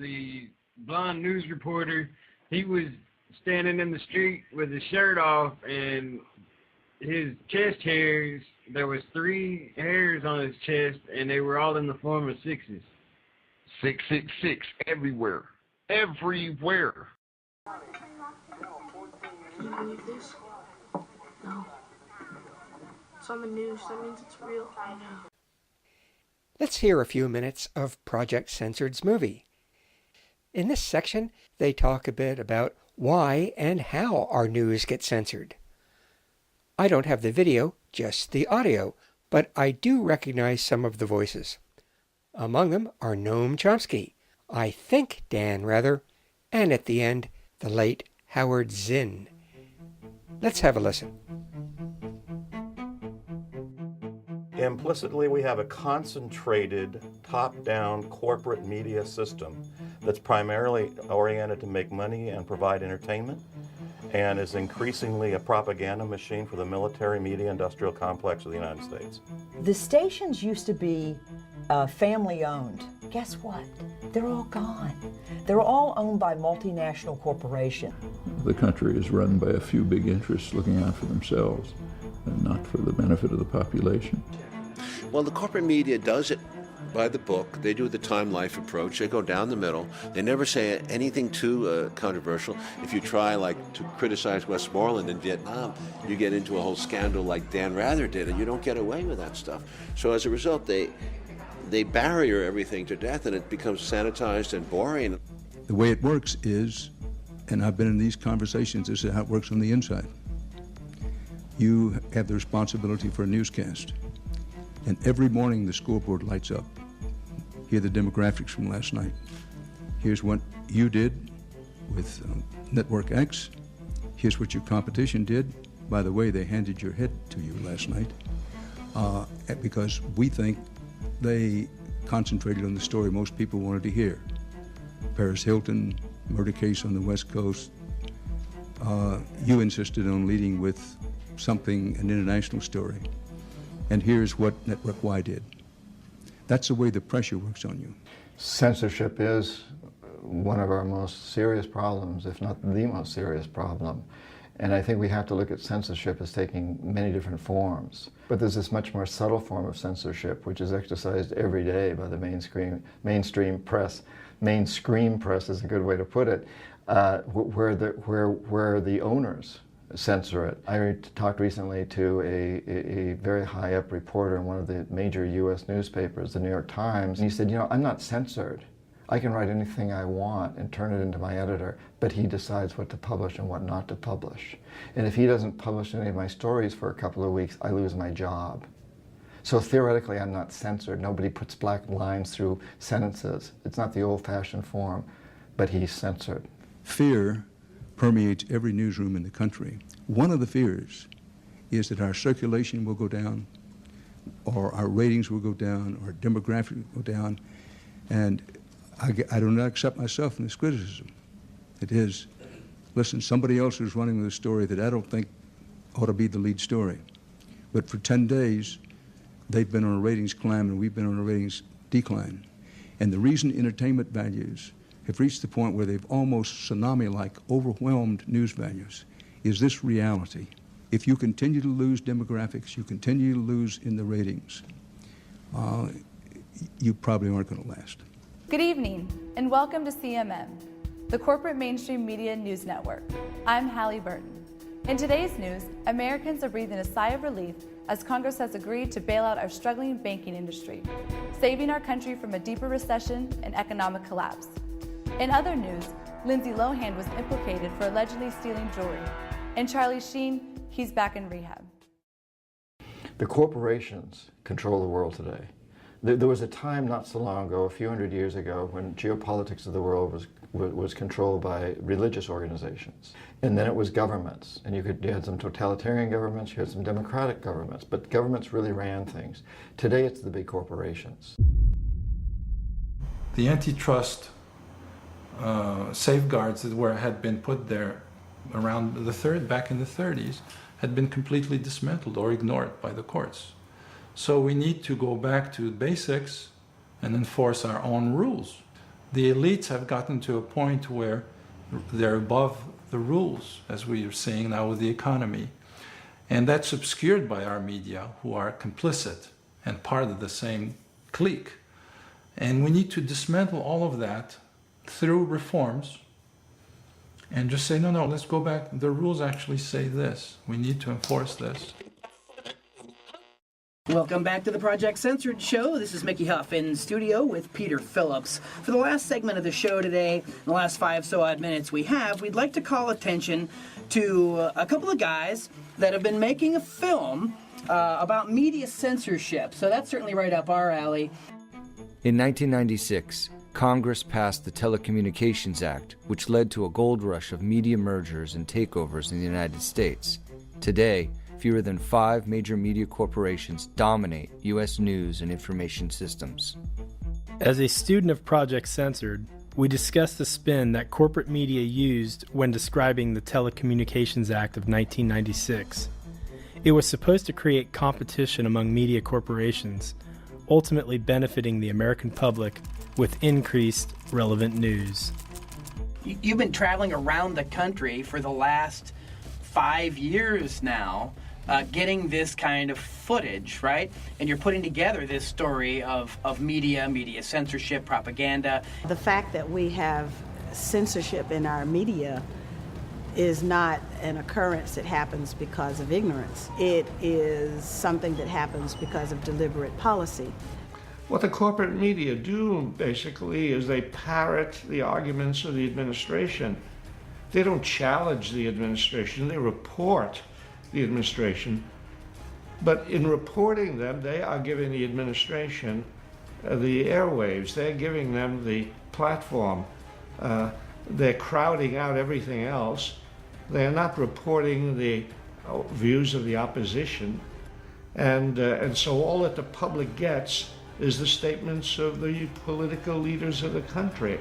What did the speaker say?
the blonde news reporter, he was standing in the street with his shirt off, and his chest hairs, there was 3 hairs on his chest, and they were all in the form of 6s. 666 everywhere. Everywhere. Can you believe this? No. It's on the news. That means it's real. I know. Let's hear a few minutes of Project Censored's movie. In this section, they talk a bit about why and how our news gets censored. I don't have the video, just the audio, but I do recognize some of the voices. Among them are Noam Chomsky, I think Dan rather, and at the end, the late Howard Zinn. Let's have a listen. Implicitly, we have a concentrated, top-down corporate media system that's primarily oriented to make money and provide entertainment, and is increasingly a propaganda machine for the military media industrial complex of the United States. The stations used to be family-owned. Guess what? They're all gone. They're all owned by multinational corporations. The country is run by a few big interests looking out for themselves and not for the benefit of the population. Well, the corporate media does it by the book. They do the time-life approach. They go down the middle. They never say anything too controversial. If you try, like, to criticize Westmoreland in Vietnam, you get into a whole scandal like Dan Rather did, and you don't get away with that stuff. So as a result, they barrier everything to death, and it becomes sanitized and boring. The way it works is, and I've been in these conversations, this is how it works on the inside. You have the responsibility for a newscast. And every morning the scoreboard lights up. Here are the demographics from last night. Here's what you did with Network X. Here's what your competition did. By the way, they handed your head to you last night because we think they concentrated on the story most people wanted to hear. Paris Hilton, murder case on the West Coast. You insisted on leading with something, an international story. And here's what Network Y did. That's the way the pressure works on you. Censorship is one of our most serious problems, if not the most serious problem. And I think we have to look at censorship as taking many different forms. But there's this much more subtle form of censorship, which is exercised every day by the mainstream press. Mainstream press is a good way to put it, where the owners censor it. I talked recently to a very high-up reporter in one of the major U.S. newspapers, the New York Times, and he said, you know, I'm not censored. I can write anything I want and turn it into my editor, but he decides what to publish and what not to publish. And if he doesn't publish any of my stories for a couple of weeks, I lose my job. So theoretically, I'm not censored. Nobody puts black lines through sentences. It's not the old-fashioned form, but he's censored. Fear permeates every newsroom in the country. One of the fears is that our circulation will go down, or our ratings will go down, or demographics will go down, and I do not accept myself in this criticism. It is, listen, somebody else is running with a story that I don't think ought to be the lead story. But for 10 days, they've been on a ratings climb and we've been on a ratings decline. And the reason entertainment values have reached the point where they've almost tsunami-like overwhelmed news values is this reality. If you continue to lose demographics, you continue to lose in the ratings, you probably aren't going to last. Good evening, and welcome to CMN, the Corporate Mainstream Media News Network. I'm Hallie Burton. In today's news, Americans are breathing a sigh of relief as Congress has agreed to bail out our struggling banking industry, saving our country from a deeper recession and economic collapse. In other news, Lindsay Lohan was implicated for allegedly stealing jewelry, and Charlie Sheen, he's back in rehab. The corporations control the world today. There was a time not so long ago, a few hundred years ago, when geopolitics of the world was controlled by religious organizations. And then it was governments. And you had some totalitarian governments, you had some democratic governments, but governments really ran things. Today it's the big corporations. The antitrust safeguards that had been put there around back in the 30s had been completely dismantled or ignored by the courts. So we need to go back to basics and enforce our own rules. The elites have gotten to a point where they're above the rules, as we are seeing now with the economy. And that's obscured by our media, who are complicit and part of the same clique. And we need to dismantle all of that through reforms and just say, no, let's go back. The rules actually say this. We need to enforce this. Welcome back to the Project Censored show. This is Mickey Huff in studio with Peter Phillips. For the last segment of the show today, in the last 5-so-odd minutes we'd like to call attention to a couple of guys that have been making a film about media censorship. So that's certainly right up our alley. In 1996, Congress passed the Telecommunications Act, which led to a gold rush of media mergers and takeovers in the United States. Today, fewer than 5 major media corporations dominate U.S. news and information systems. As a student of Project Censored, we discussed the spin that corporate media used when describing the Telecommunications Act of 1996. It was supposed to create competition among media corporations, ultimately benefiting the American public with increased relevant news. You've been traveling around the country for the last 5 years now, getting this kind of footage, right? And you're putting together this story of media censorship, propaganda. The fact that we have censorship in our media is not an occurrence that happens because of ignorance. It is something that happens because of deliberate policy. What the corporate media do, basically, is they parrot the arguments of the administration. They don't challenge the administration, they report the administration. But in reporting them, they are giving the administration the airwaves. They're giving them the platform. They're crowding out everything else. They're not reporting the views of the opposition. And so all that the public gets is the statements of the political leaders of the country.